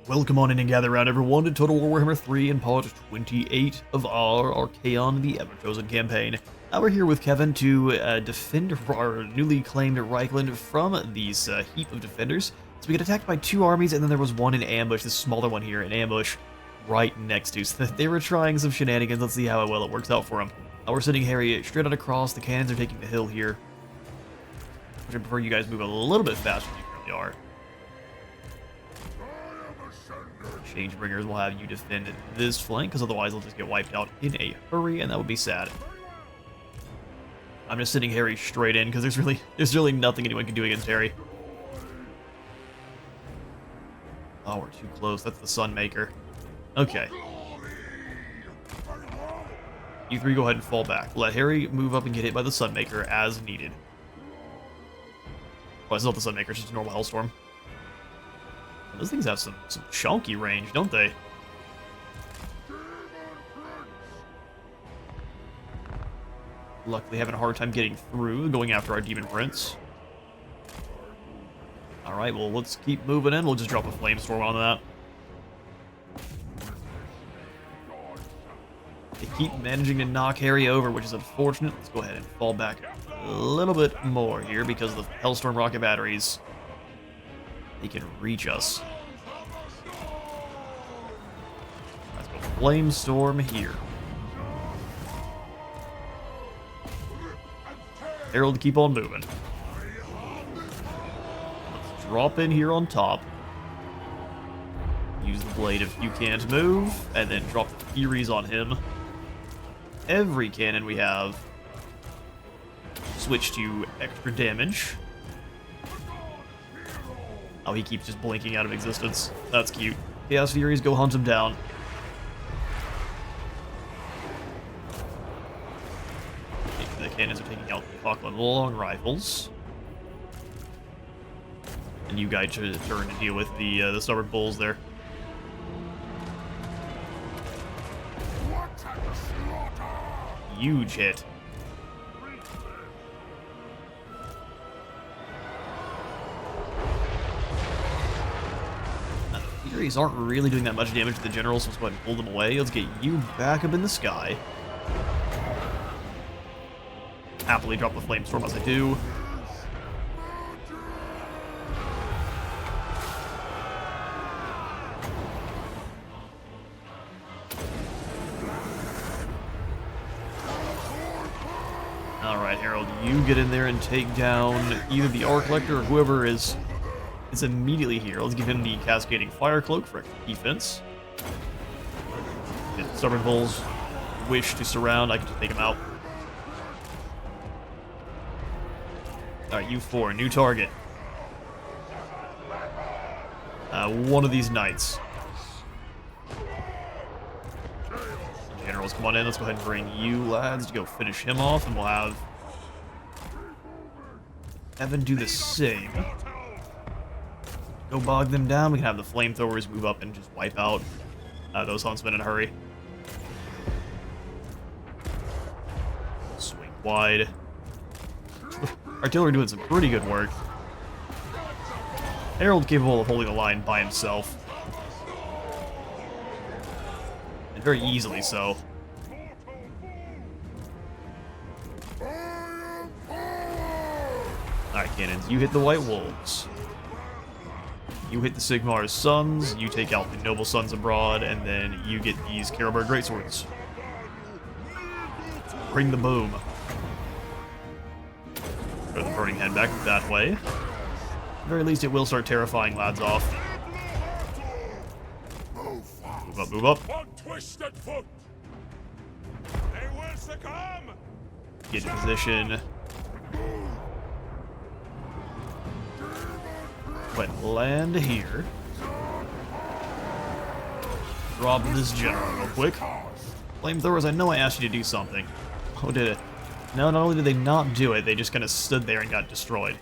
Welcome on in and gather around everyone to Total War Warhammer 3 and part 28 of our Archaon the Everchosen campaign. Now we're here with Kevin to defend our newly claimed Reichland from these heap of defenders. So we get attacked by two armies, and then there was one in ambush, this smaller one here in ambush, right next to. So they were trying some shenanigans. Let's see how well it works out for them. Now we're sending Harry straight on across. The cannons are taking the hill here. Which I prefer you guys move a little bit faster than you currently are. Changebringers will have you defend this flank, because otherwise they'll just get wiped out in a hurry, and that would be sad. I'm just sending Harry straight in, because there's really nothing anyone can do against Harry. Oh, we're too close. That's the Sunmaker. Okay. You three go ahead and fall back. Let Harry move up and get hit by the Sunmaker as needed. Oh, it's not the Sunmaker, it's just a normal Hellstorm. Those things have some chunky range, don't they? Luckily having a hard time getting through, going after our Demon Prince. Alright, well, let's keep moving in. We'll just drop a Flamestorm on that. They keep managing to knock Harry over, which is unfortunate. Let's go ahead and fall back a little bit more here because of the Hellstorm rocket batteries. He can reach us. Let's go Flamestorm here. Herald, keep on moving. Let's drop in here on top. Use the blade if you can't move, and then drop the Furies on him. Every cannon we have switch to extra damage. Oh, he keeps just blinking out of existence. That's cute. Chaos Furies, go hunt him down. The cannons are taking out the Falkland long rifles. And you guys should turn to deal with the stubborn bulls there. Huge hit. Furies aren't really doing that much damage to the generals, so let's go ahead and pull them away. Let's get you back up in the sky. Happily drop the Flamestorm as I do. Alright, Harold, you get in there and take down either the Arc Lector or whoever is immediately here. Let's give him the Cascading Fire Cloak for extra defense. If Stubborn Bulls wish to surround, I can just take him out. Alright, you four, new target. One of these knights. Generals, come on in. Let's go ahead and bring you lads to go finish him off, and we'll have Evan do the same. Go bog them down. We can have the flamethrowers move up and just wipe out those huntsmen in a hurry. Swing wide. Artillery doing some pretty good work. Harold capable of holding the line by himself. And very easily so. Alright, cannons, you hit the White Wolves. You hit the Sigmar's Sons, you take out the Noble Sons Abroad, and then you get these Carroburg Greatswords. Bring the boom. Throw the Burning Hand back that way. At the very least, it will start terrifying lads off. Move up, move up. Get in position. But land here. Drop this general real quick. Flamethrowers, I know I asked you to do something. Oh, did it? No, not only did they not do it, they just kind of stood there and got destroyed.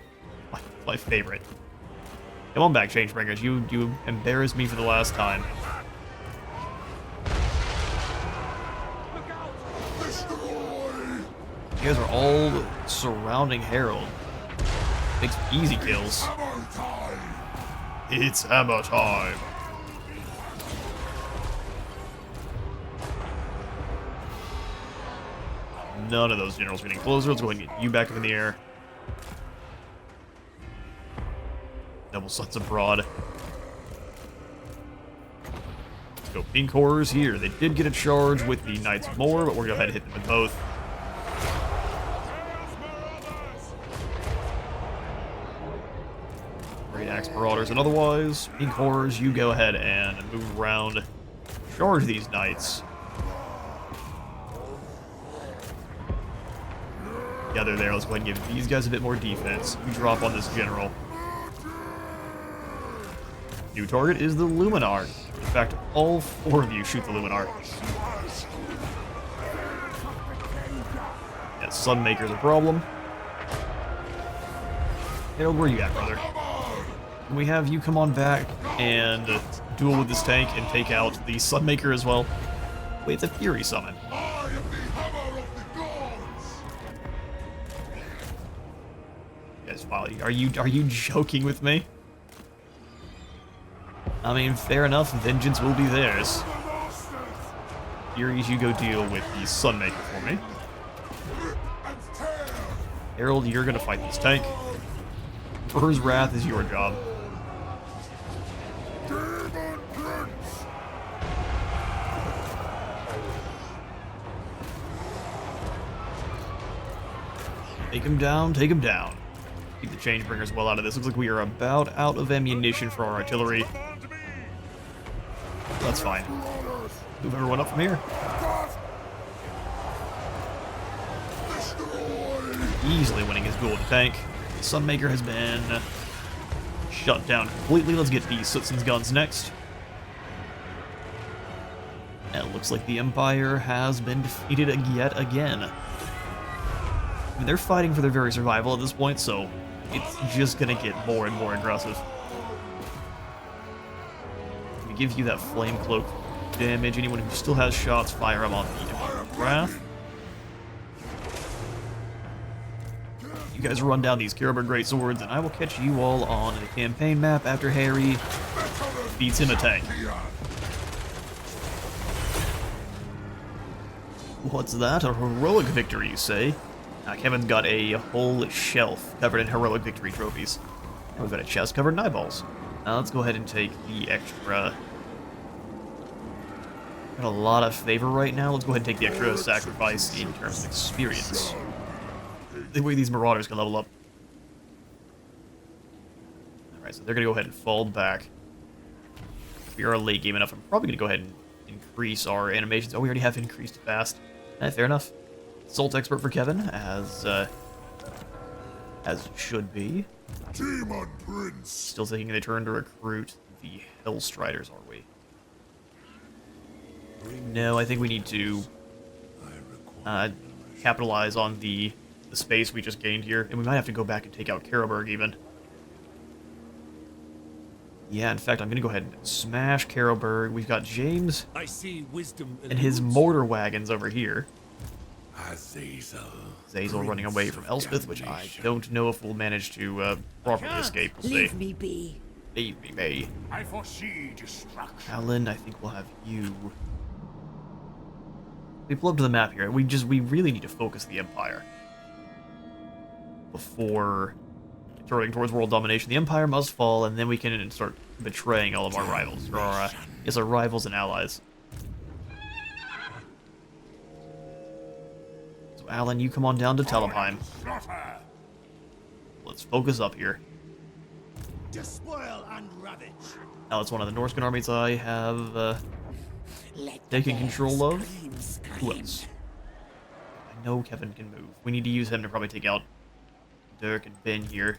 My favorite. Come on back, Changebringers. You embarrassed me for the last time. You guys are all surrounding Harold. Makes easy kills. It's hammer time. none of those generals are getting closer. Let's go ahead and get you back up in the air. Double Sons Abroad. Let's go Pink Horrors here. They did get a charge with the Knights of More, but we're going to go ahead and hit them with both. Great Axe Marauders and otherwise. Pink Horrors, you go ahead and move around. Charge these Knights. Together there, let's go ahead and give these guys a bit more defense. You drop on this general. New target is the Luminar. In fact, all 4 of you shoot the Luminar. Yeah, Sunmaker's a problem. Harold, where you at, brother? Can we have you come on back and duel with this tank and take out the Sunmaker as well? Wait, it's a Fury summon. Guys, are you joking with me? I mean, fair enough, vengeance will be theirs. Furies, you go deal with the Sunmaker for me. Harold, you're gonna fight this tank. Emperor's Wrath is your job. Take him down, take him down. Keep the Changebringers well out of this. Looks like we are about out of ammunition for our artillery. That's fine. Move everyone up from here. Easily winning his duel with the tank. The Sunmaker has been shut down completely. Let's get the Sootsin's guns next. And it looks like the Empire has been defeated yet again. I mean, they're fighting for their very survival at this point, so it's just gonna get more and more aggressive. We give you that Flame Cloak damage. Anyone who still has shots, fire them on the Emperor's Wrath. You guys run down these Karaberg Greatswords, and I will catch you all on the campaign map after Harry beats him a tank. What's that? A heroic victory, you say? Kevin's got a whole shelf covered in heroic victory trophies. And we've got a chest covered in eyeballs. Now let's go ahead and take the extra... Got a lot of favor right now. Let's go ahead and take the extra sacrifice in terms of experience. The way these Marauders can level up. Alright, so they're going to go ahead and fall back. If we are late game enough, I'm probably going to go ahead and increase our animations. Oh, we already have increased fast. Fair enough. Assault expert for Kevin, as it should be. Demon Prince. Still taking the turn to recruit the Hellstriders, are we? No, I think we need to capitalize on the space we just gained here, and we might have to go back and take out Karaberg even. Yeah, in fact, I'm going to go ahead and smash Karaberg. We've got James I see wisdom and his mortar wagons over here. Zazel running away from Elspeth, which I don't know if we'll manage to properly escape. We'll see. Leave me be. Leave me be. I foresee destruction. Alan, I think we'll have you. We pull up to the map here. We really need to focus the Empire before turning towards world domination. The Empire must fall, and then we can start betraying all of our rivals, or our rivals and allies. So, Alan, you come on down to Telheim. Let's focus up here. despoil and ravage. Now, it's one of the Norscan armies I have taken control of. Who else? I know Kevin can move. We need to use him to probably take out Dirk and Ben here.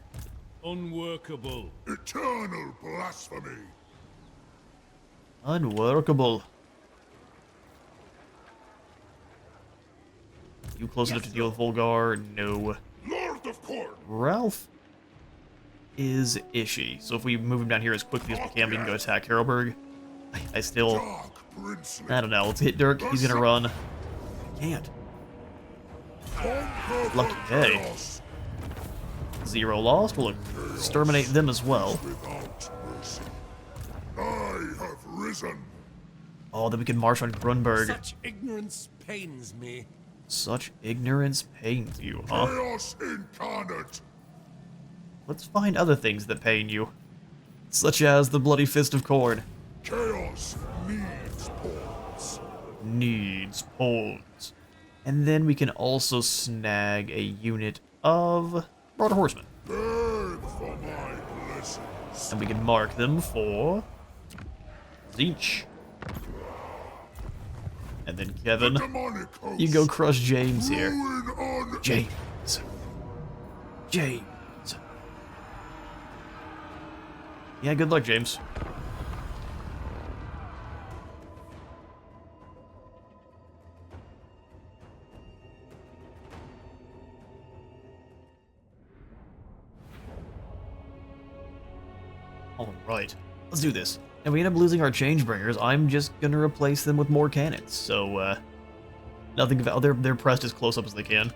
Unworkable. Eternal blasphemy. Unworkable. You close enough to deal with Volgar? No. Lord of Court. Ralph is ishy. So if we move him down here as quickly as we can, we can go attack Harrowburg. I still... Dark princely. I don't know. Let's hit Dirk. He's gonna run. Can't. Lucky day. 0 lost. We'll exterminate them as well. Without mercy. I have risen. Oh, then we can march on Grunberg. Such ignorance pains me. Such ignorance pains you, huh? Chaos incarnate! Let's find other things that pain you. Such as the bloody fist of corn. Chaos needs pawns. Needs pawns. And then we can also snag a unit of Broader Horsemen. Beg for my blessings. And we can mark them for Zinch. And then Kevin, Demonic host. you go crush James here. Ruin on James. James. Yeah, good luck, James. Alright, let's do this. And we end up losing our Changebringers. I'm just gonna replace them with more cannons. So, nothing about they're pressed as close up as they can.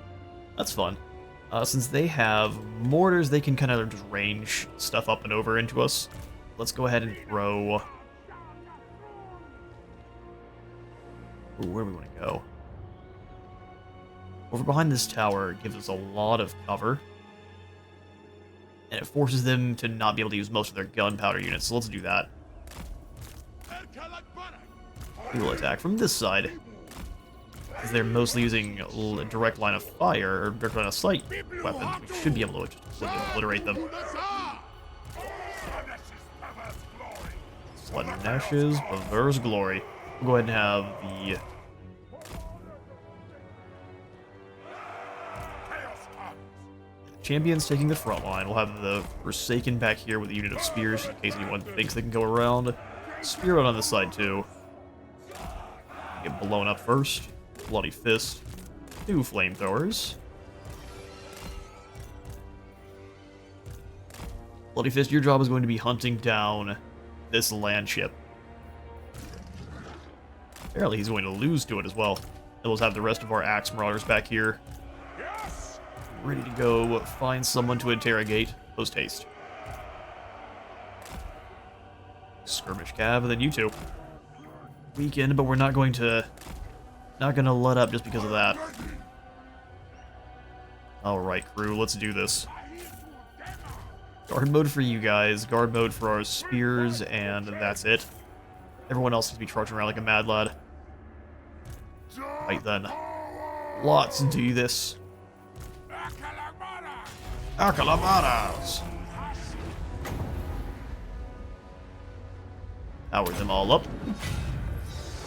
That's fun. Since they have mortars, they can kind of just range stuff up and over into us. Let's go ahead and throw... Ooh, where do we want to go? Over behind this tower gives us a lot of cover. And it forces them to not be able to use most of their gunpowder units, so let's do that. We will attack from this side. Because they're mostly using direct line of fire, or direct line of sight weapons. We should be able to just obliterate them. Sludnash's Baver's Glory. We'll go ahead and have the... Champions taking the front line. We'll have the Forsaken back here with a unit of spears in case anyone thinks they can go around. Spearhead on this side too. Get blown up first. Bloody Fist. 2 flamethrowers. Bloody Fist, your job is going to be hunting down this land ship. Apparently he's going to lose to it as well. And we'll have the rest of our Axe Marauders back here. Ready to go find someone to interrogate post-haste. Skirmish Cav, and then you two. Weakened, but we're not going to let up just because of that. Alright, crew, let's do this. Guard mode for you guys, guard mode for our spears, and that's it. Everyone else needs to be charging around like a mad lad. Right then. Let's do this. Archaon! Power them all up.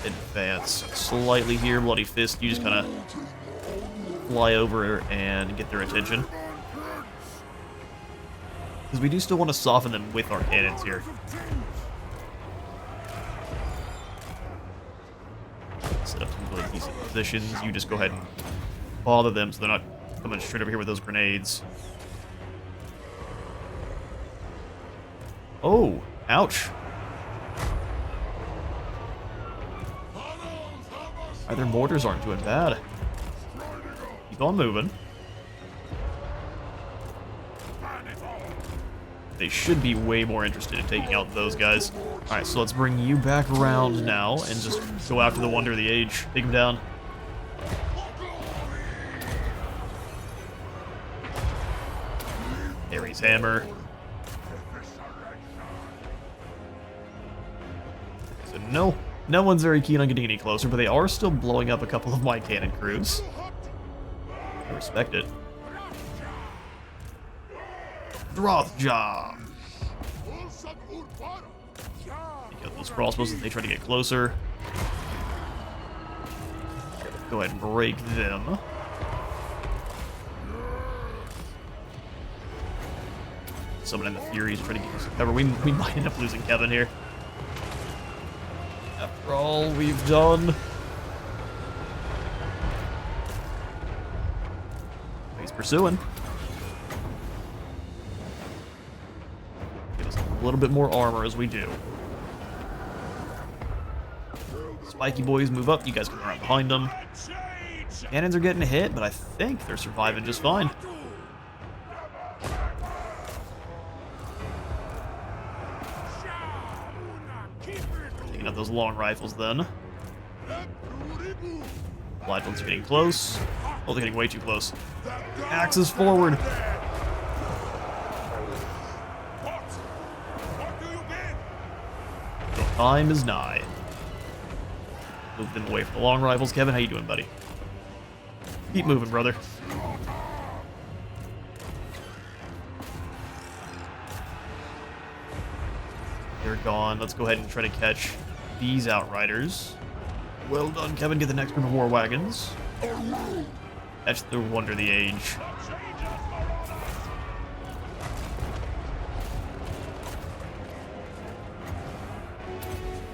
Advance slightly here, Bloody Fist. You just kind of fly over and get their attention. Because we do still want to soften them with our cannons here. Set up some really decent positions. You just go ahead and bother them so they're not coming straight over here with those grenades. Oh, ouch. Their mortars aren't doing bad. Keep on moving. They should be way more interested in taking out those guys. Alright, so let's bring you back around now and just go after the Wonder of the Age. Take him down. Ares Hammer. So no one's very keen on getting any closer, but they are still blowing up a couple of my cannon crews. I respect it. Drothjaw! Take out those crossbows as they try to get closer. Go ahead and break them. Summon in the Furies, trying to get some cover. We might end up losing Kevin here. After all we've done. He's pursuing. Give us a little bit more armor as we do. Spiky boys move up. You guys come around behind them. Cannons are getting hit, but I think they're surviving just fine. Taking out those long rifles then. Lightland's getting close. Oh, they're getting way too close. Axes forward. What do you mean? The time is nigh. Move them away from the long rifles. Kevin, how you doing, buddy? Keep moving, brother. They're gone. Let's go ahead and try to catch these outriders. Well done, Kevin. Get the next group of war wagons. That's the wonder of the age.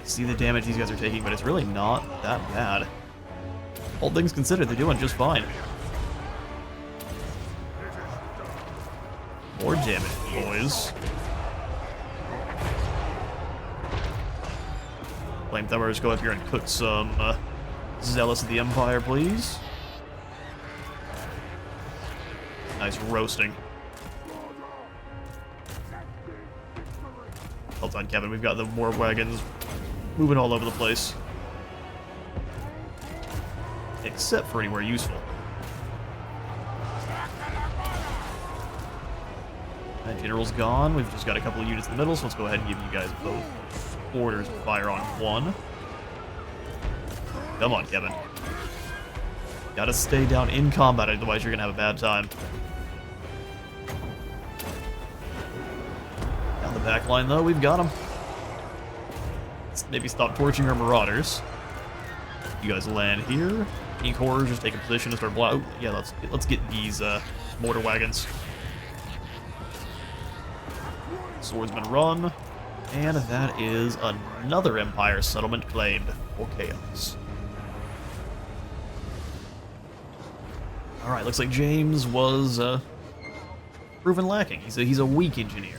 See the damage these guys are taking, but it's really not that bad. All things considered, they're doing just fine. More damage, boys. Flamethrowers, go up here and cook some Zealous of the Empire, please. Nice roasting. Well done, Kevin. We've got the war wagons moving all over the place. Except for anywhere useful. That general's gone. We've just got a couple of units in the middle, so let's go ahead and give you guys both orders of fire on one. Come on, Kevin. Gotta stay down in combat, otherwise you're gonna have a bad time. Down the back line, though, we've got them. Let's maybe stop torching our marauders. You guys land here. Ink horrors, just take a position to start blowing. Oh, yeah, let's get these mortar wagons. Swordsman run. And that is another Empire settlement claimed for chaos. Alright, looks like James was proven lacking. He's a weak engineer.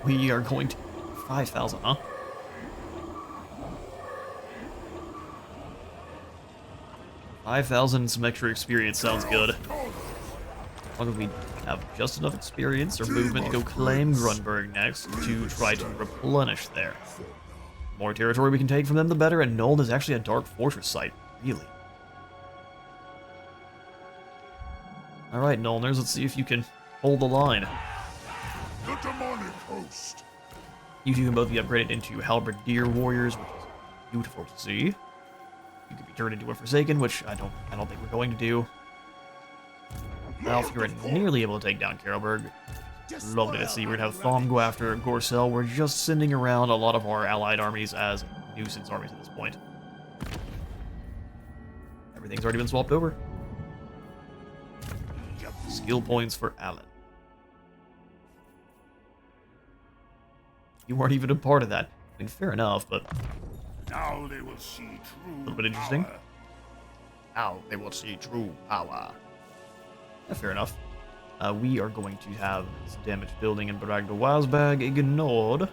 We are going to 5,000, huh? 5,000 and some extra experience sounds good. As long as we have just enough experience or movement to go claim Grunberg next to try to replenish there. The more territory we can take from them, the better, and Nuln is actually a dark fortress site. Really. Alright, Nulners, let's see if you can hold the line. The demonic host. You two can both be upgraded into Halberdier warriors, which is beautiful to see. You could be turned into a Forsaken, which I don't think we're going to do. Ralph, you're nearly able to take down Karlberg. Lovely to see. We're gonna have Thom go after Gorcel. We're just sending around a lot of our allied armies as nuisance armies at this point. Everything's already been swapped over. Skill points for Alan. You weren't even a part of that. I mean, fair enough, but Now they will see true a little bit interesting. power. Now they will see true power. Yeah, fair enough. We are going to have this damage building in Barag the Wazbag ignored.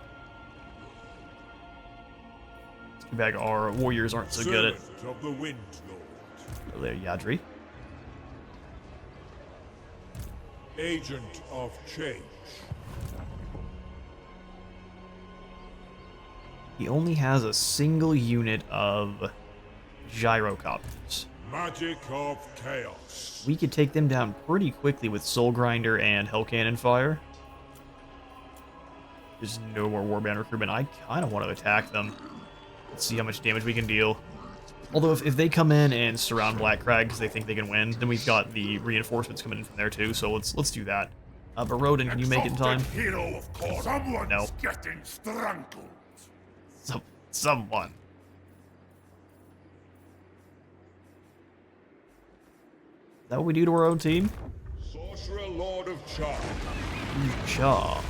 It's too bad our warriors aren't so good at... Servant of the Wind Lord. Oh, there, Yadri. Agent of change. He only has a single unit of gyrocopters. Magic of chaos. We could take them down pretty quickly with Soul Grinder and Hell Cannon fire. There's no more Warband recruitment. I kind of want to attack them. Let's see how much damage we can deal. Although if they come in and surround Black Crag because they think they can win, then we've got the reinforcements coming in from there too, so let's do that. But Rodin, can you make it in time? Hero of course. Someone's No. getting strangled. Someone. Is that what we do to our own team? Sorcerer Lord of Charm. Cha.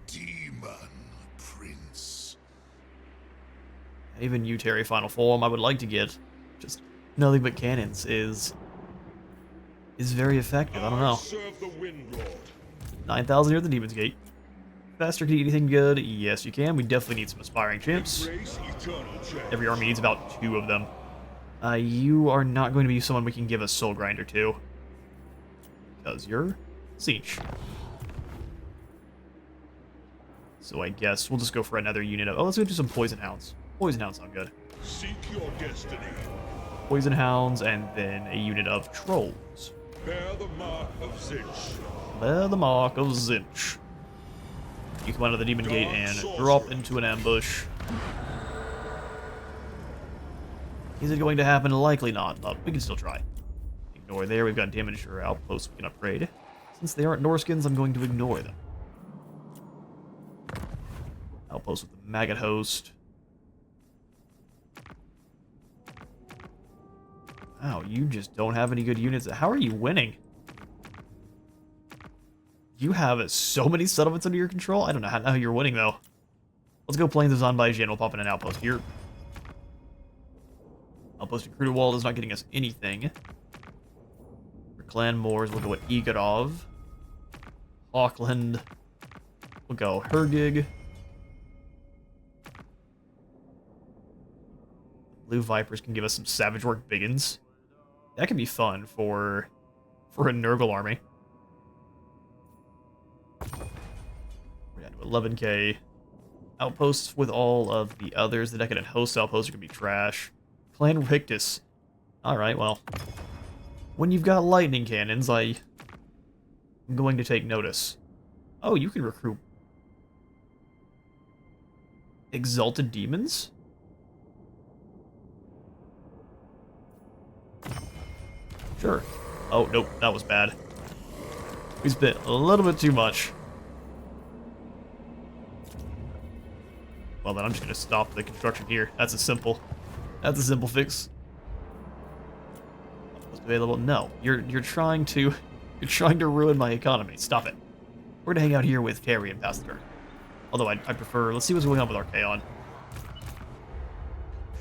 Demon Prince. Even you, Terry, final form, I would like to get. Just nothing but cannons is very effective. I don't know. Serve the Wind Lord. 9,000 here at the Demon's Gate. Faster, can you get anything good? Yes, you can. We definitely need some aspiring champs. Grace eternal change. Every army needs about 2 of them. You are not going to be someone we can give a Soul Grinder to. Because you're Siege. So I guess we'll just go for another unit of... Oh, let's go do some Poison Hounds. Poison Hounds sound good. Seek your destiny. Poison Hounds, and then a unit of Trolls. Bear the mark of Zinch. Bear the mark of Zinch. You come out of the Demon Gate and drop into an ambush. Is it going to happen? Likely not, but we can still try. Ignore there. We've got damage or outposts we can upgrade. Since they aren't Norskins, I'm going to ignore them. Outpost with the Maggot Host. Wow, you just don't have any good units. How are you winning? You have so many settlements under your control? I don't know how you're winning, though. Let's go Plains of Zanbaiji. We'll pop in an outpost here. Outpost in Cruderwald is not getting us anything. For Clan Moors, we'll go with Igorov. Auckland. We'll go Hergig. Blue Vipers can give us some Savage Work Biggins. That can be fun for a Nurgle army. We're down to 11k. Outposts with all of the others. The Decadent Host outposts are going to be trash. Clan Rictus. Alright, well. When you've got lightning cannons, I'm going to take notice. Oh, you can recruit Exalted Demons? Sure. Oh, nope, that was bad. We spent a little bit too much. Well, then I'm just going to stop the construction here. That's a simple fix. What's available? No, you're trying to ruin my economy. Stop it. We're gonna hang out here with Terry and pass the turn. Although I prefer. Let's see what's going on with Archaon.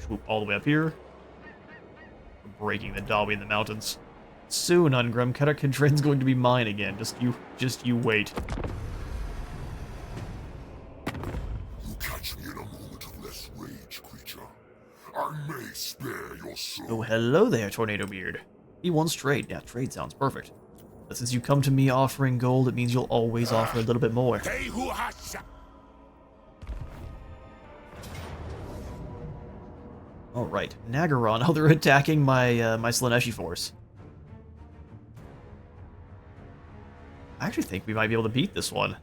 Swoop all the way up here. We're breaking the Dobby in the mountains. Soon, Ungrim, Kedrakindren's going to be mine again. Just you wait. You catch me in a moment of less rage, creature. I may spare your soul. Oh, hello there, Tornado Beard. He wants trade. Yeah, trade sounds perfect. But since you come to me offering gold, it means you'll always offer a little bit more. Alright, Nagaron. Oh, they're attacking my my Slaneshi force. I actually think we might be able to beat this one.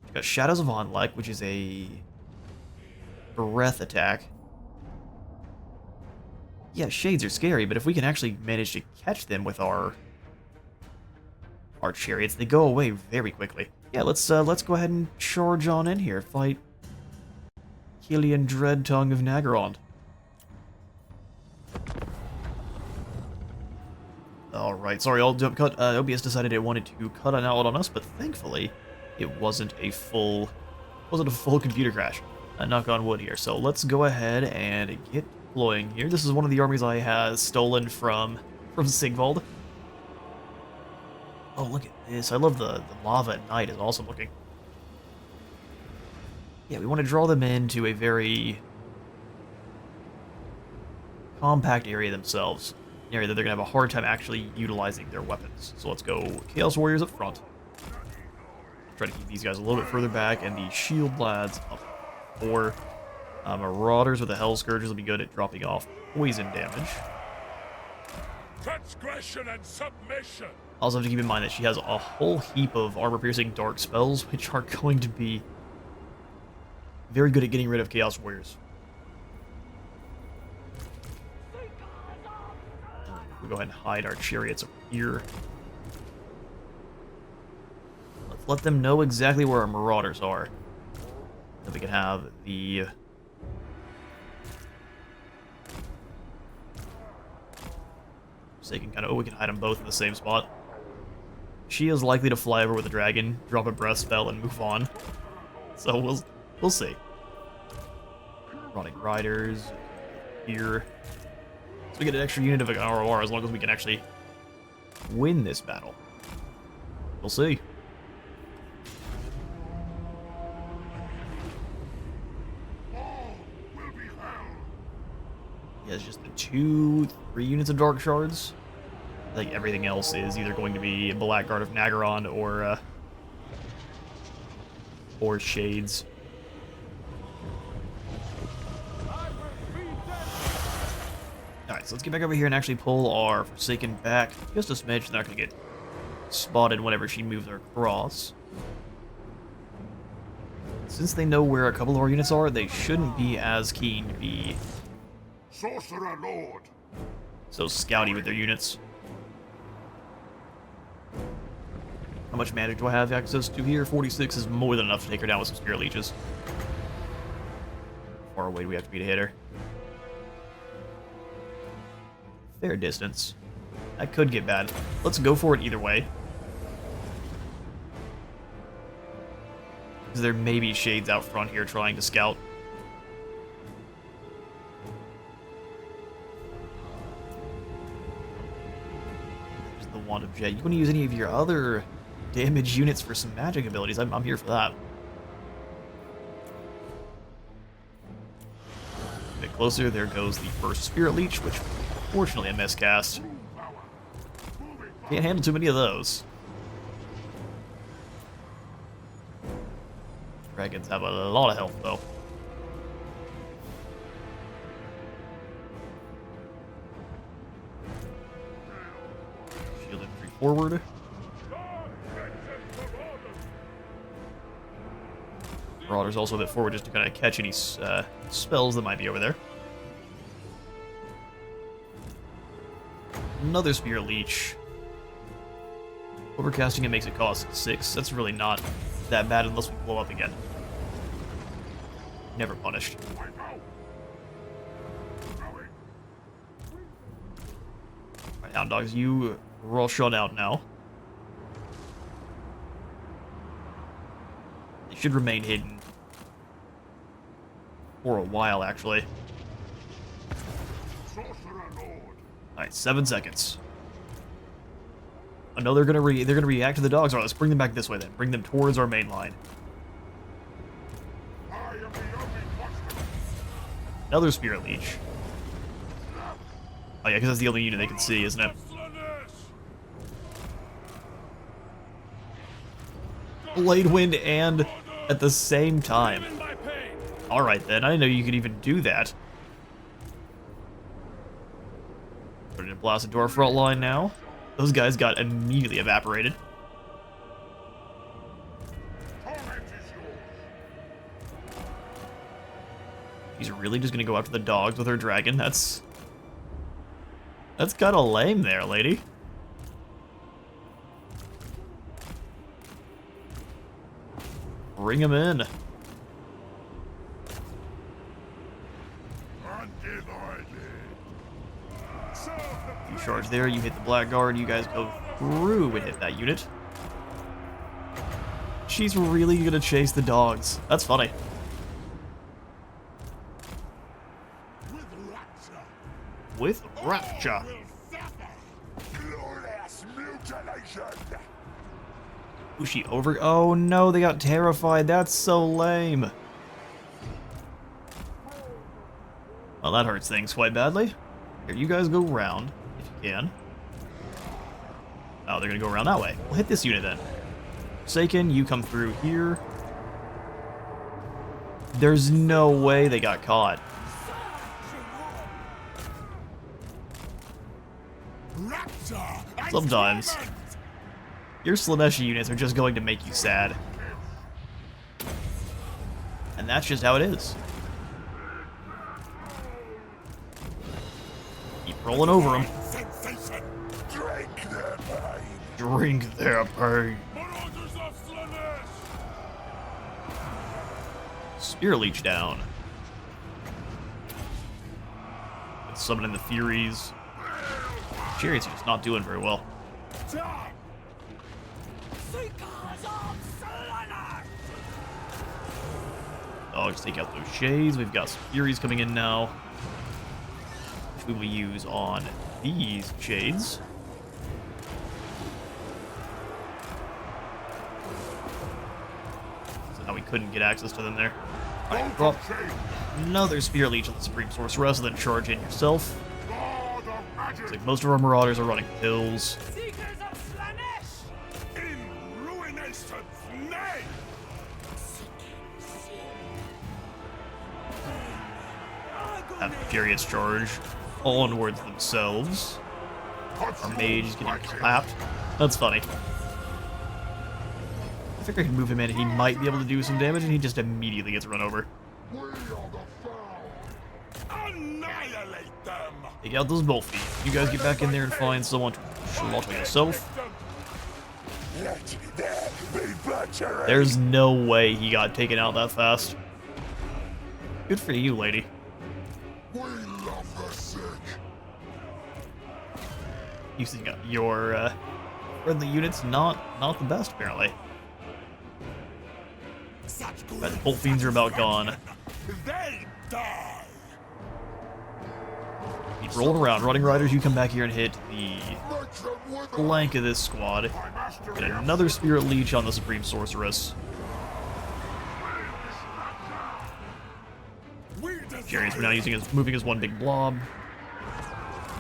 We've got Shadows of Onlek, which is a breath attack. Yeah, shades are scary, but if we can actually manage to catch them with our chariots, they go away very quickly. Yeah, let's go ahead and charge on in here. Fight Killian Dreadtongue of Nagaron. Alright, sorry, I'll jump cut. OBS decided it wanted to cut an out on us, but thankfully it wasn't a full computer crash. Knock on wood here. So let's go ahead and get deploying here. This is one of the armies I had stolen from Sigvald. Oh, look at this. I love the lava at night is awesome looking. Yeah, we want to draw them into a very compact area themselves. An area that they're going to have a hard time actually utilizing their weapons. So let's go Chaos Warriors up front. Try to keep these guys a little bit further back, and the Shield Lads up for Marauders with the Hell Scourges will be good at dropping off poison damage. Transgression and submission. Also have to keep in mind that she has a whole heap of armor-piercing dark spells, which are going to be very good at getting rid of Chaos Warriors. We'll go ahead and hide our chariots over here. Let's let them know exactly where our Marauders are. Then we can have the so they can kind of we can hide them both in the same spot. She is likely to fly over with a dragon, drop a breath spell, and move on. So we'll see. Rotting Riders here. So we get an extra unit of an ROR as long as we can actually win this battle. We'll see. Yeah, it's just the 2-3 units of Dark Shards. I think everything else is either going to be Blackguard of Nagaron or Poor Shades. Alright, so let's get back over here and actually pull our Forsaken back. Just a smidge, they're not going to get spotted whenever she moves across. Since they know where a couple of our units are, they shouldn't be as keen to be Sorcerer Lord! so scouty with their units. How much mana do I have access to here? 46 is more than enough to take her down with some Spirit Leeches. How far away do we have to be to hit her? Fair distance. That could get bad. Let's go for it either way. Because there may be Shades out front here trying to scout. There's the Wand of Jet. You want to use any of your other damage units for some magic abilities? I'm here for that. A bit closer, there goes the first Spirit Leech, which fortunately a miscast. Can't handle too many of those. Dragons have a lot of health, though. Shield infantry forward. Marauder's also a bit forward just to kind of catch any spells that might be over there. Another Spirit Leech. Overcasting it makes it cost 6. That's really not that bad unless we blow up again. Never punished. Alright, Hound Dogs, you are all shut out now. They should remain hidden. For a while, actually. Alright, 7 seconds. I know they're gonna react to the dogs. Alright, let's bring them back this way then. Bring them towards our main line. Another Spirit Leech. Oh yeah, because that's the only unit they can see, isn't it? Blade Wind and at the same time. Alright then, I didn't know you could even do that. Put it in blast into our front line now. Those guys got immediately evaporated. She's really just gonna go after the dogs with her dragon. That's kind of lame there, lady. Bring him in. You charge there, you hit the Blackguard, you guys go through and hit that unit. She's really gonna chase the dogs. That's funny. With Rapture. Was she over? Oh no, they got terrified. That's so lame. Well, that hurts things quite badly. Here, you guys go round, if you can. Oh, they're gonna go around that way. We'll hit this unit then. Forsaken, you come through here. There's no way they got caught. Sometimes, your Slaneshi units are just going to make you sad. And that's just how it is. Keep rolling over them. Drink their pain. Spirit Leech down. It's summoning the Furies. Chariots are just not doing very well. Dogs take out those Shades. We've got some Furies coming in now, which we will use on these Shades. So now we couldn't get access to them there. Alright, well, another Spirit Leech of the Supreme Sorceress, and then charge in yourself. Looks like most of our Marauders are running hills. That Furious charge onwards themselves. Our mage is getting clapped. That's funny. I think I can move him in. He might be able to do some damage, and he just immediately gets run over. We are the foul. Annihilate them. Take out those both feet. You guys get back in there and find someone to slaughter yourself. Let there be butchery. There's no way he got taken out that fast. Good for you, lady. We love the sick. Using your friendly units, not the best apparently. But both fiends are about gone. They die. Keep rolling around. Running Riders, you come back here and hit the flank of this squad. Get another Spirit Leech on the Supreme Sorceress. Furious for now moving as one big blob.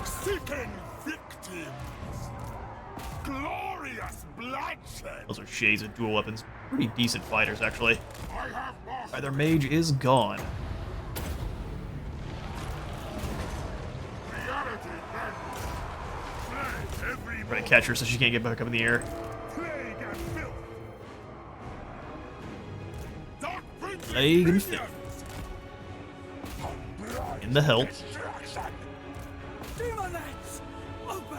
Seeking victims. Glorious bloodshed. Those are shades of dual weapons. Pretty decent fighters, actually. I have lost. Alright, their mage is gone. Reality then. Slay every Try to catch her so she can't get back up in the air. plague and filth. Dark prince Plague and filth. In the help. Demonites, obey!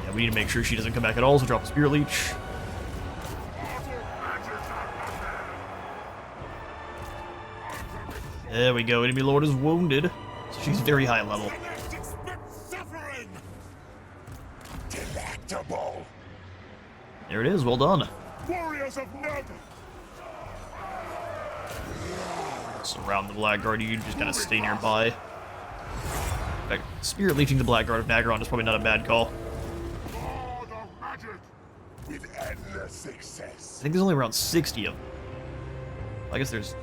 Yeah, we need to make sure she doesn't come back at all, so drop a Spirit Leech. There we go, enemy lord is wounded. So she's very high level. suffering. Delectable. There it is, well done. Warriors of Nod. Surround the Blackguard, you just gotta stay nearby. In fact, Spirit Leeching the Blackguard of Nagaron is probably not a bad call. God of magic. With endless success. I think there's only around 60 of them. I guess there's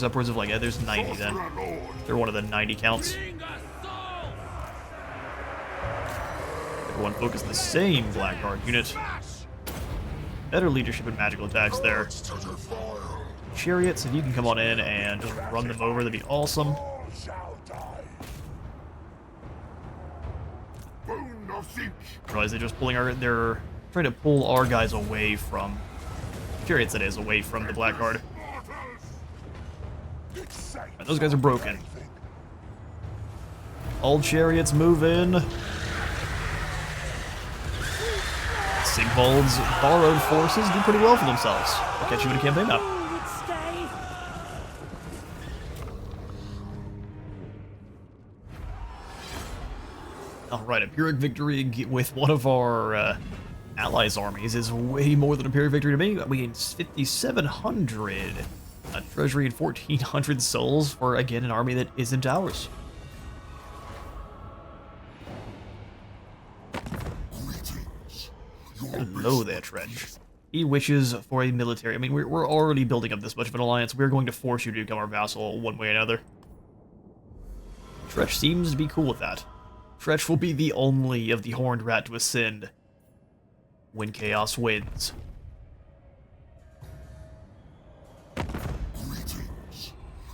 upwards of like, yeah, there's 90 then. Sorcerer Lord. They're one of the 90 counts. Everyone focus the same Blackguard unit. Better leadership and magical attacks there. To defile. Chariots, if you can come on in and just run them over, that'd be awesome. All shall die. Boon of Siege. Realize they're just they're trying to pull our guys away from, Chariots that is, away from the Blackguard. Right, those guys are broken. All Chariots move in. SIGVALD'S borrowed forces do pretty well for themselves. I'll catch you in a campaign now. Alright, a Pyrrhic victory with one of our allies' armies is way more than a Pyrrhic victory to me. We gained 5,700 treasury and 1,400 souls for, again, an army that isn't ours. Hello there, Trench. He wishes for a military. I mean, we're already building up this much of an alliance. We're going to force you to become our vassal one way or another. Tretch seems to be cool with that. Tretch will be the only of the Horned Rat to ascend when Chaos wins.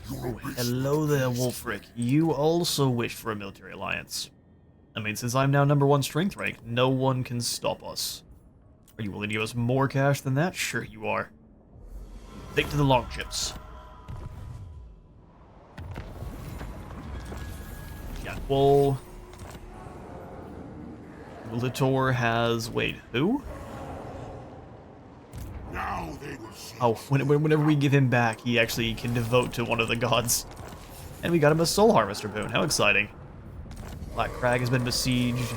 Oh, hello there, Wolfric. You also wish for a military alliance. I mean, since I'm now #1 strength rank, no one can stop us. Are you willing to give us more cash than that? Sure you are. Take to the longships. Yeah, well... Litor has... Wait, who? Now they will see. Oh, whenever we give him back, he actually can devote to one of the gods. And we got him a Soul Harvester boon. How exciting. Black Crag has been besieged.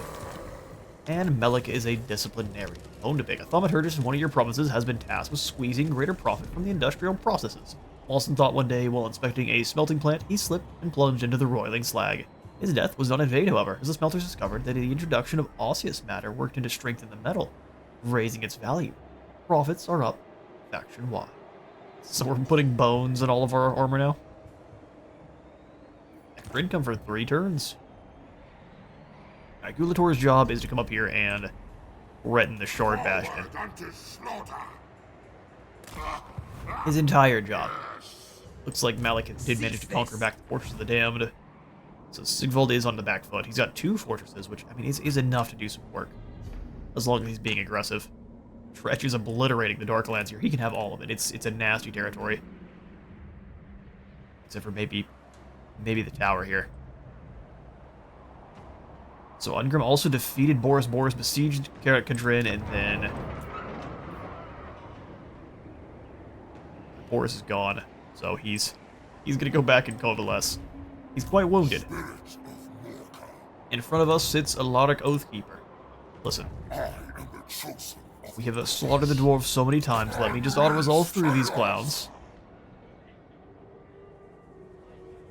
And Melik is a disciplinarian. Bone to pick. A thaumaturgist in one of your provinces has been tasked with squeezing greater profit from the industrial processes. Lawson thought one day, while inspecting a smelting plant, he slipped and plunged into the roiling slag. His death was not in vain, however, as the smelters discovered that the introduction of osseous matter worked in to strengthen the metal, raising its value. Profits are up faction-wide. So we're putting bones in all of our armor now? Extra income for 3 turns. Gulator's job is to come up here and threaten the Shard Bastion. Forward unto slaughter. His entire job. Looks like Malik did manage to conquer back the Fortress of the Damned. So Sigvald is on the back foot. He's got 2 fortresses, which, I mean, is enough to do some work. As long as he's being aggressive. Tretch is obliterating the Darklands here. He can have all of it. It's a nasty territory. Except for maybe the tower here. So Ungrim also defeated Boris. Boris besieged Karak Kadrin, and then Boris is gone. So he's gonna go back and coalesce. He's quite wounded. Spirits of Morka. In front of us sits Alaric Oathkeeper. Listen, I am the chosen of we have slaughtered the dwarves so many times. Let me just auto-resolve through these clowns.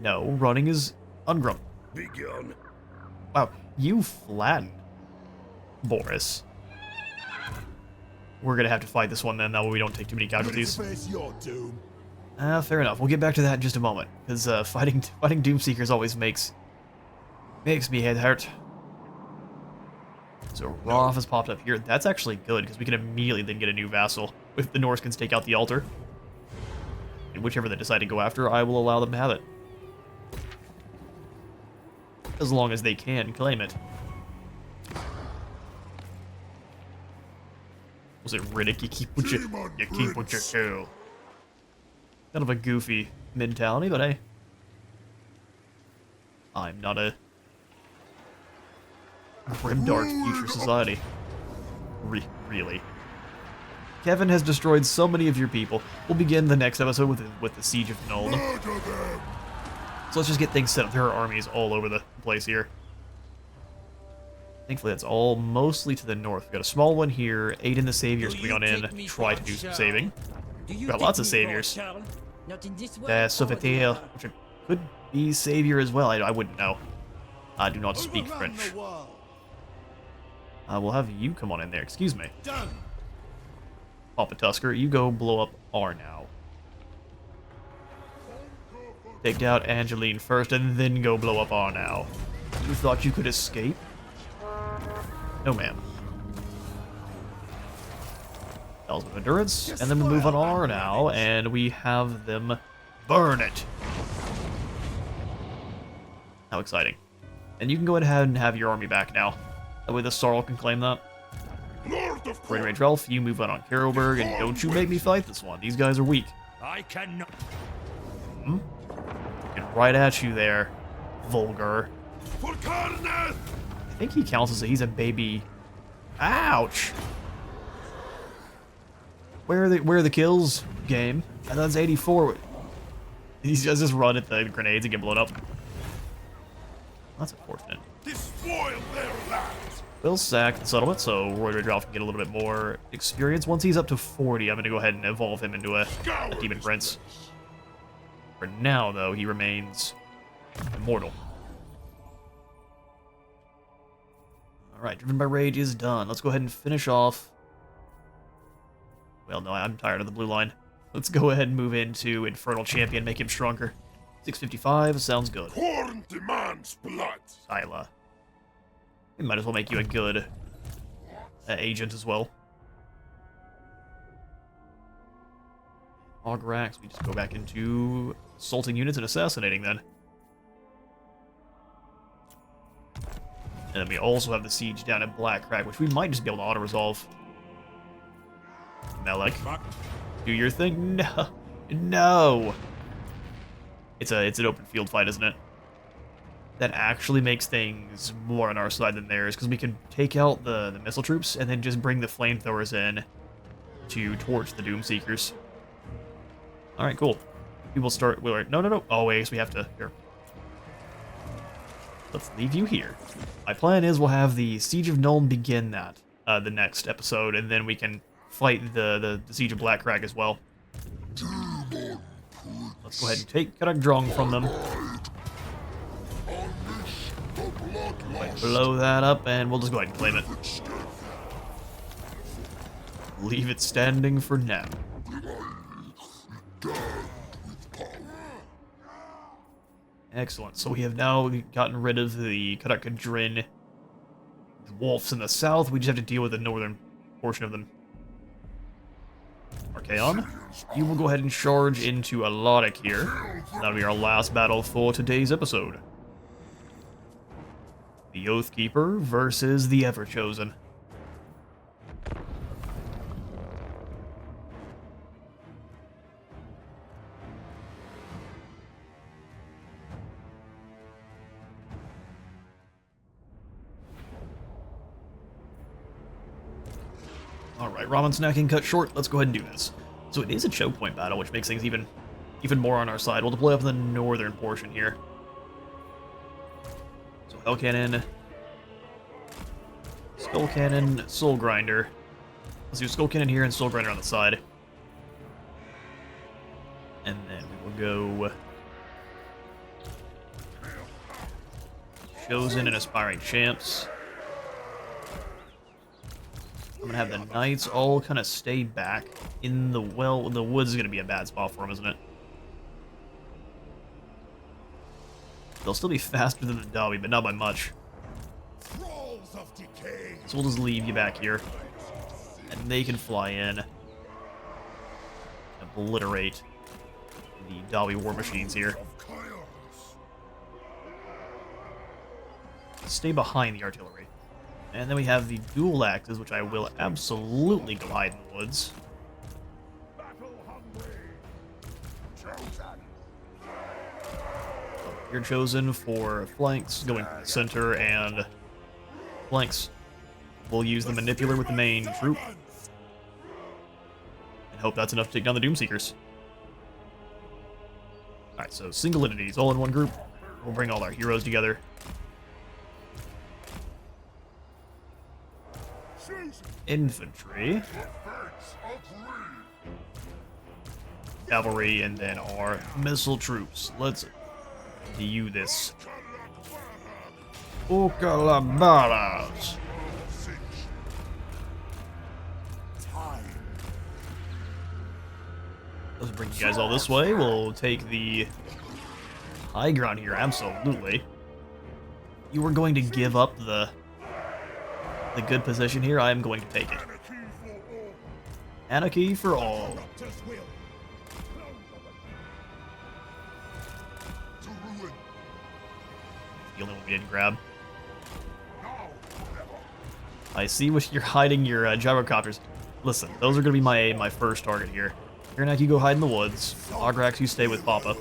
No, running is Ungrim. Begone. Wow, you flattened Boris. We're gonna have to fight this one then, that way we don't take too many casualties. Face your doom. Fair enough. We'll get back to that in just a moment, because fighting Doomseekers always makes me head hurt. So Roth has popped up here. That's actually good, because we can immediately then get a new vassal. If the Norskins take out the altar, and whichever they decide to go after, I will allow them to have it. As long as they can claim it. Was it Riddick? You keep what you do. Kind of a goofy mentality, but hey. I'm not a grimdark future society. Really. Kevin has destroyed so many of your people. We'll begin the next episode with the Siege of Nuln. murder them. So let's just get things set up. There are armies all over the place here. Thankfully, that's all mostly to the north. We've got a small one here. Aiden the Saviors coming on in. Try to do some saving. We've got lots of Saviors. Sauveteur, which could be Savior as well. I wouldn't know. I do not speak French. We'll have you come on in there. Excuse me. Done. Papa Tusker, you go blow up Arnau. Take out Angeline first, and then go blow up Arnau. You thought you could escape? No, ma'am. Talisman of Endurance, and then we move on Arnau, and we have them burn it. How exciting. And you can go ahead and have your army back now. That way the Sarl can claim that. Lord of Great Rage Ralph, you move on Carolberg, and don't you make me fight this one. These guys are weak. I cannot. Looking right at you there, Vulgar. For Karnath! I think he counts as he's a baby. Ouch! Where are the kills, game? I thought it's 84. These guys just run at the grenades and get blown up. That's unfortunate. Despoil their lands! We'll sack the settlement, so Roy Ralph can get a little bit more experience. Once he's up to 40, I'm going to go ahead and evolve him into a Demon Prince. For now, though, he remains immortal. Alright, Driven by Rage is done. Let's go ahead and finish off. Well, no, I'm tired of the blue line. Let's go ahead and move into Infernal Champion, make him stronger. 655, sounds good. Horn demands blood! Isla. We might as well make you a good agent as well. Ograx, we just go back into assaulting units and assassinating then. And then we also have the siege down at Blackcrack, which we might just be able to auto-resolve. Melek, do your thing. No. No! It's an open field fight, isn't it? That actually makes things more on our side than theirs, because we can take out the missile troops and then just bring the flamethrowers in to torch the Doomseekers. Alright, cool. We will start... No. Oh, wait, so we have to... Here. Let's leave you here. My plan is we'll have the Siege of Nuln begin that, the next episode, and then we can fight the Siege of Blackcrag as well. Let's go ahead and take Karak from them. Blow that up, and we'll just go ahead and claim it. Leave it standing for now. Excellent. So we have now gotten rid of the Karak Wolves in the south, we just have to deal with the northern portion of them. Archaon, you will go ahead and charge into Alodic here. That'll be our last battle for today's episode. The Oathkeeper versus the Everchosen. Alright, ramen snacking cut short. Let's go ahead and do this. So it is a choke point battle, which makes things even more on our side. We'll deploy up in the northern portion here. So Hell Cannon, Skull Cannon, Soul Grinder. Let's do Skull Cannon here and Soul Grinder on the side. And then we will go Chosen and Aspiring Champs. I'm gonna have the Knights all kind of stay back in the the woods is gonna be a bad spot for them, isn't it? They'll still be faster than the Dobby, but not by much. So we'll just leave you back here. And they can fly in. Obliterate the Dobby war machines here. Stay behind the artillery. And then we have the dual axes, which I will absolutely go hide in the woods. You're chosen for flanks, going to the center, and flanks. We'll use the Manipulator with the main troop. And hope that's enough to take down the Doomseekers. Alright, so single entities, all in one group. We'll bring all our heroes together. Infantry, cavalry, and then our missile troops. Let's do this. Ocalabaras. Let's bring you guys all this way. We'll take the high ground here, absolutely. You were going to give up the good position here. I am going to take it. Anarchy for all. The only one we didn't grab. I see what you're hiding your gyrocopters. Listen, those are going to be my first target here. Irnak, you go hide in the woods. Ograx, you stay with Papa.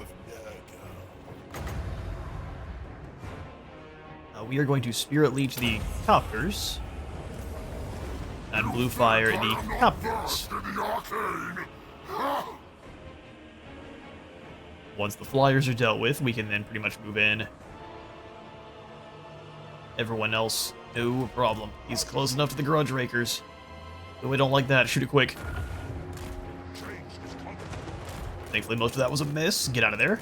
We are going to Spirit Leech the copters. And Blue Fire the copters. Once the flyers are dealt with, we can then pretty much move in. Everyone else, no problem. He's close enough to the Grudge Rakers. But we don't like that. Shoot it quick. Thankfully, most of that was a miss. Get out of there.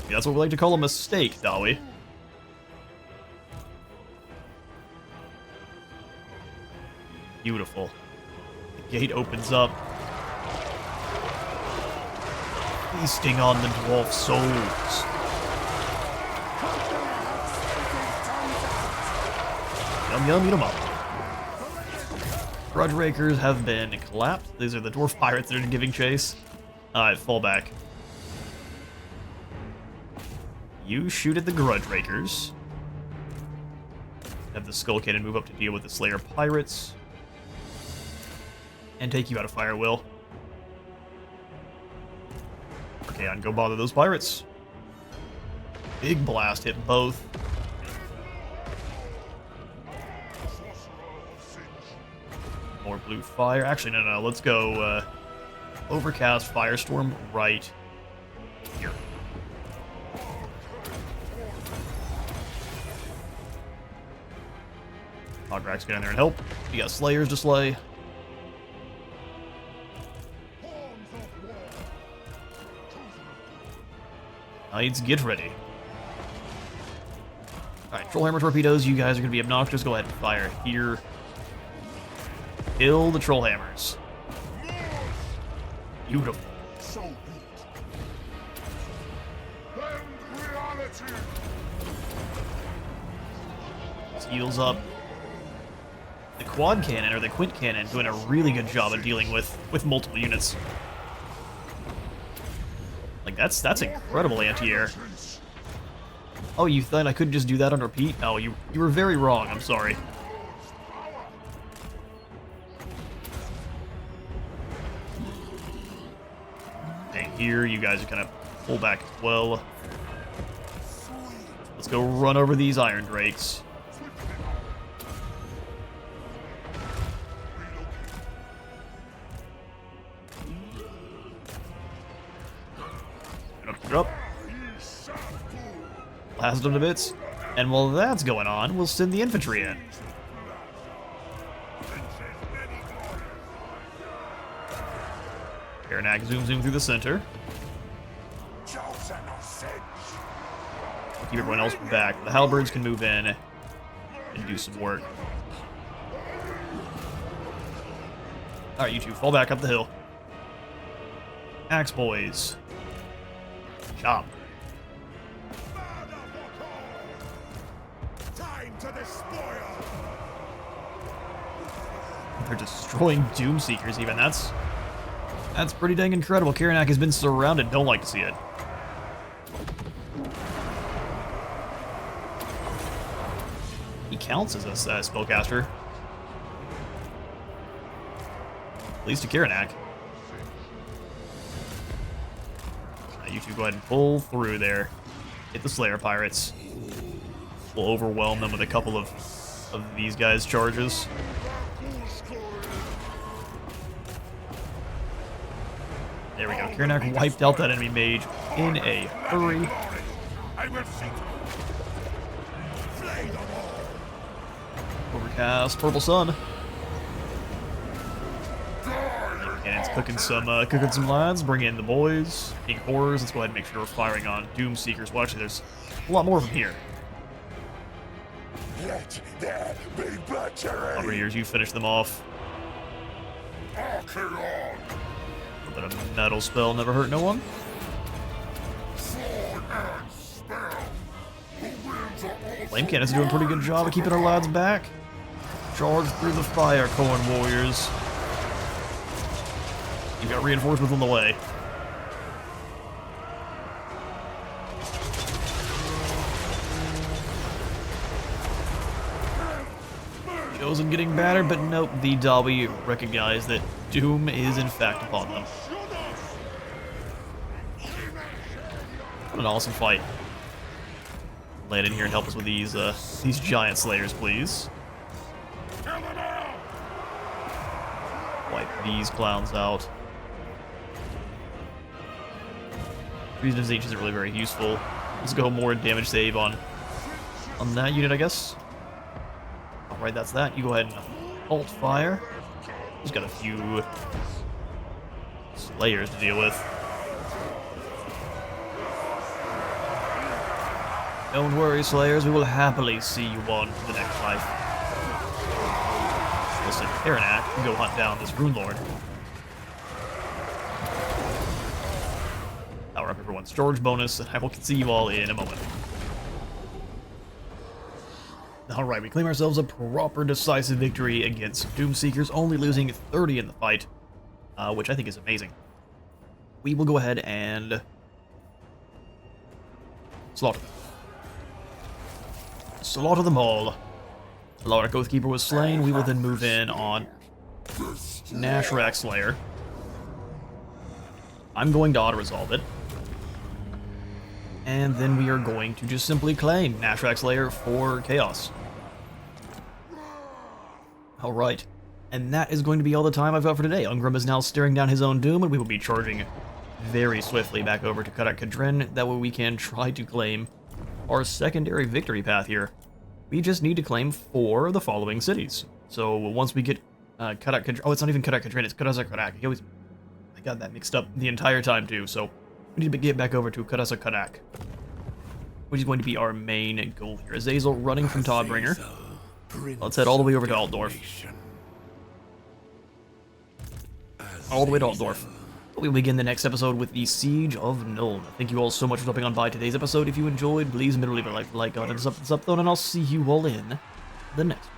Yeah, that's what we like to call a mistake, Dawi. Beautiful. The gate opens up. Feasting on the dwarf souls. Yum yum, eat 'em up. Grudge Rakers have been collapsed. These are the dwarf pirates that are giving chase. Alright, fall back. You shoot at the Grudge Rakers. Have the Skull Cannon move up to deal with the Slayer Pirates. And take you out of Fire Will. Okay, go bother those pirates. Big blast hit both. More blue fire. Actually, no. Let's go Overcast Firestorm right here. Ograx, get in there and help. We got Slayers to slay. Knights, get ready. Alright, Trollhammer torpedoes, you guys are going to be obnoxious. Go ahead and fire here. Kill the Trollhammers. Beautiful. Heals up. The quad cannon, or the quint cannon, doing a really good job of dealing with multiple units. Like, that's incredible anti-air. Oh, you thought I could just do that on repeat? Oh, you were very wrong, I'm sorry. Okay, here, you guys are gonna pull back as well. Let's go run over these Iron Drakes. Up. Blast them to bits. And while that's going on, we'll send the infantry in. Karanak zooms in through the center. Keep everyone else back. The halberds can move in and do some work. Alright, you two, fall back up the hill. Axe boys. Chop. They're destroying Doomseekers even. That's pretty dang incredible. Karanak has been surrounded. Don't like to see it. He counts as a spellcaster. At least to Karanak. You two go ahead and pull through there. Hit the Slayer Pirates. We'll overwhelm them with a couple of these guys' charges. There we go. Karanak wiped out that enemy mage in a hurry. Overcast, purple sun. Cannon's cooking some lads. Bring in the boys. King horrors. Let's go ahead and make sure we're firing on Doomseekers. Well, actually, there's a lot more from here. Let there be butchery. Over here, you finish them off. Archaon. A little bit of metal spell never hurt no one. Sword and spell. The winds are all Flame Cannon's doing a pretty good job of keeping our lads back. Charge through the fire, Corn Warriors. You got reinforcements on the way. Chosen getting battered, but nope, the Dobby recognize that doom is in fact upon them. What an awesome fight. Land in here and help us with these giant slayers, please. Wipe these clowns out. Treason of Ancients is really very useful. Let's go more damage save on that unit, I guess. Alright, that's that. You go ahead and alt fire. He's got a few slayers to deal with. Don't worry, slayers, we will happily see you on to the next life. Listen, Karanak can go hunt down this Rune Lord. Power up everyone's storage bonus, and I will see you all in a moment. Alright, we claim ourselves a proper decisive victory against Doomseekers, only losing 30 in the fight, which I think is amazing. We will go ahead and slaughter them. Slaughter them all. Alaric Oathkeeper was slain. We will then move in on Nashrak Slayer. I'm going to auto-resolve it. And then we are going to just simply claim Nashrak Slayer for Chaos. Alright. And that is going to be all the time I've got for today. Ungrim is now staring down his own doom, and we will be charging very swiftly back over to Karak Kadrin. That way we can try to claim our secondary victory path here. We just need to claim 4 of the following cities. So once we get Karak Kadrin... Oh, it's not even Karak Kadrin, it's Karasa Karak. I got that mixed up the entire time, too, so we need to get back over to Karasa Karak, which is going to be our main goal here. Azazel running from Todbringer. Let's head all the way over to Altdorf. All the way to Altdorf. We'll begin the next episode with the Siege of Nuln. Thank you all so much for stopping on by today's episode. If you enjoyed, please leave a like, comment, and sub, and I'll see you all in the next one.